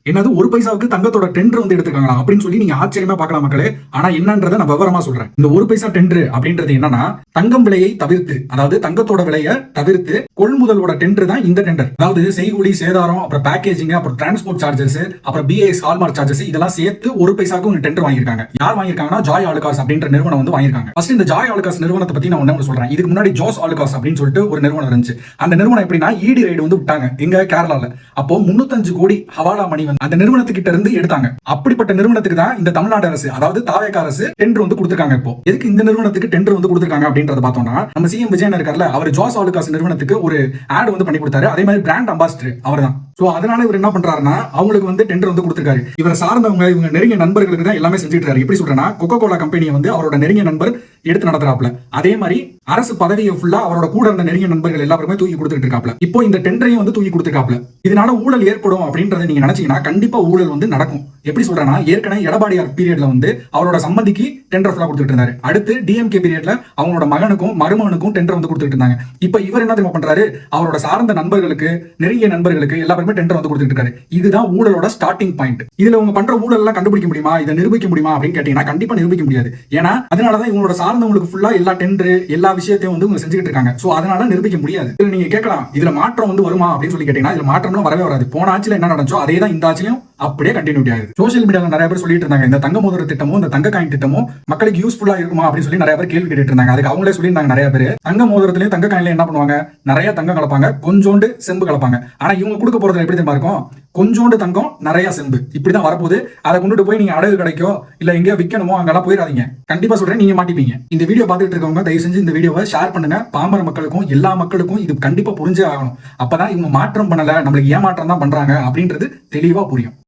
என்னது ஒரு பைசாவுக்கு தங்கத்தோட டெண்டர் வந்து எடுத்துக்காங்களா அப்படின்னு சொல்லி நீங்க ஆச்சரியமா பார்க்கலாம் மக்களே. ஆனா என்னன்றதை நான் விவரமா சொல்றேன். இந்த ஒரு பைசா டெண்டர் அப்படின்றது என்னன்னா, தங்கம் விலையை தவிர்த்து, அதாவது தங்கத்தோட விலையை தவிர்த்து கொள்முதலோட டெண்டர் தான் இந்த டெண்டர். அதாவது செய்கூலி சேதாரம், அப்புறம் பேக்கேஜிங், அப்புறம் டிரான்ஸ்போர்ட் சார்ஜஸ், அப்புறம் பிஏஎஸ் ஹால்மார்க் சார்ஜஸ் இதெல்லாம் சேர்த்து ஒரு பைசாக்கு ஒரு டெண்டர் வாங்கியிருக்காங்க. யார் வாங்கியிருக்காங்கன்னா ஜாய் ஆலுகாஸ் அப்படின்ற நிறுவனம் வந்து வாங்கியிருக்காங்க. ஃபர்ஸ்ட் இந்த ஜாய் ஆலுகாஸ் நிறுவனத்தை பத்தி நான் ஒண்ணு சொல்றேன். இதுக்கு முன்னாடி ஜோஸ் ஆலுகாஸ் அப்படின்னு சொல்லிட்டு ஒரு நிறுவனம் இருந்துச்சு. அந்த நிறுவனம் எப்படின்னா ஈடி ரைடு வந்து விட்டாங்க எங்க கேரளால. அப்போ 305 கோடி ஹவாலா மணி வந்து அந்த நிறுவனத்துக்கிட்ட இருந்து எடுத்தாங்க. அப்படிப்பட்ட நிறுவனத்துக்கு தான் இந்த தமிழ்நாடு அரசு, அதாவது தாவேகா அரசு டெண்டர் வந்து கொடுத்திருக்காங்க. இப்போ எதுக்கு இந்த நிறுவனத்துக்கு டெண்டர் வந்து கொடுத்திருக்காங்க அப்படின்றத பார்த்தோம்னா, நம்ம சிஎம் விஜயன் இருக்கார்ல, அவர் ஜோஸ் ஆலுகாஸ் நிறுவனத்துக்கு ஒரு ஆட் வந்து பண்ணி கொடுத்தாரு. அதே மாதிரி பிராண்ட் அம்பாசிடர் அவர்தான். சோ அதனால இவர் என்ன பண்றாருன்னா, அவங்களுக்கு வந்து டெண்டர் வந்து கொடுத்திருக்காரு. இவர் சார்ந்தவங்க, இவங்க நெருங்கிய நண்பர்களுக்கு தான் எல்லாமே செஞ்சுட்டு இருக்காரு. எப்படி சொல்றேன்னா, கொக்கோ கோலா கம்பெனியை வந்து அவரோட நெருங்கிய நண்பர் எடுத்து நடத்துறாப்ல. அதே மாதிரி அரசு பதவியை ஃபுல்லா அவரோட கூட இருந்த நெருங்கிய நண்பர்கள் எல்லாருமே தூக்கி கொடுத்துட்டு இருக்காப்ல. இப்போ இந்த டெண்டரையும் வந்து தூக்கி கொடுத்துருக்காப்ல. இதனால ஊழல் ஏற்படும் அப்படின்றத நீங்க நினைச்சீங்கன்னா கண்டிப்பா ஊழல் வந்து நடக்கும். எப்படி சொல்றேன்னா, ஏற்கனவே எடப்பாடியார் பீரியட்ல வந்து அவரோட சம்மதிக்கு டெண்டர் ஃபுல்லா கொடுத்துட்டு இருந்தாரு. அடுத்து டிஎம்கே பீரியட்ல அவங்களோட மகனுக்கும் மருமகனுக்கும் டெண்டர் வந்து கொடுத்துட்டு இருந்தாங்க. இப்போ இவர் என்ன தெரியுமா பண்றாரு, அவரோட சார்ந்த நண்பர்களுக்கு, நெருங்கிய நண்பர்களுக்கு எல்லாருமே டெண்டர் வந்து கொடுத்துட்டு இருக்காரு. இதுதான் ஊழலோட ஸ்டார்டிங் பாயிண்ட். இதுல உங்க பண்ற ஊழல் எல்லாம் கண்டுபிடிக்க முடியுமா, இதை நிரூபிக்க முடியுமா அப்படின்னு கேட்டீங்கன்னா கண்டிப்பா நிரூபிக்க முடியாது. ஏன்னா அதனாலதான் இவங்களோட சார்ந்தவங்களுக்கு ஃபுல்லா எல்லா டெண்டர் எல்லா விஷயத்தையும் வந்து இவங்க செஞ்சுட்டு இருக்காங்க. சோ அதனால நிரூபிக்க முடியாது. இதுல நீங்க கேட்கலாம், இதுல மாற்றம் வந்து வருமா அப்படின்னு சொல்லி கேட்டீங்கன்னா இதுல மாற்றம்லாம் வரவே வராது. போன ஆட்சியில என்ன நடந்துச்சோ அதே தான் இந்த ஆட்சியிலும் அப்படியே கண்டினியூட்டி ஆகுது. சோசியல் மீடியால நிறைய பேர் சொல்லிட்டு இருந்தாங்க, இந்த தங்க மோதிர திட்டமும் இந்த தங்க காயின் திட்டமும் மக்களுக்கு யூஸ்ஃபுல்லா இருக்குமா அப்படின்னு சொல்லி நிறைய பேர் கேள்வி கேட்டுட்டு இருந்தாங்க. அதுக்கு அவங்களே சொல்லியிருந்தாங்க, நிறைய பேர் தங்க மோதிரத்திலையும் தங்க காயின்ல என்ன பண்ணுவாங்க, நிறைய தங்கம் கலப்பாங்க, கொஞ்சோண்டு செம்பு கலப்பாங்க. ஆனா இவங்க கொடுக்க போறது எப்படி தெரியுமா இருக்கும், கொஞ்சோண்டு தங்கம் நிறைய செம்பு இப்படிதான் வரப்போகுது. அதை கொண்டுட்டு போய் நீங்க அடகு கிடைக்கோ இல்ல எங்கேயோ விற்கணுமோ அங்கெல்லாம் போயிடாதீங்க. கண்டிப்பா சொல்றேன், நீங்க மாட்டிப்பீங்க. இந்த வீடியோ பார்த்துட்டு இருக்கவங்க தயவு செஞ்சு இந்த வீடியோவை ஷேர் பண்ணுங்க. பாமர மக்களுக்கும் எல்லா மக்களுக்கும் இது கண்டிப்பா புரிஞ்சே ஆகணும். அப்பதான் இவங்க மாற்றம் பண்ணல, நம்மளுக்கு ஏமாற்றம் தான் பண்றாங்க அப்படின்றது தெளிவா புரியும்.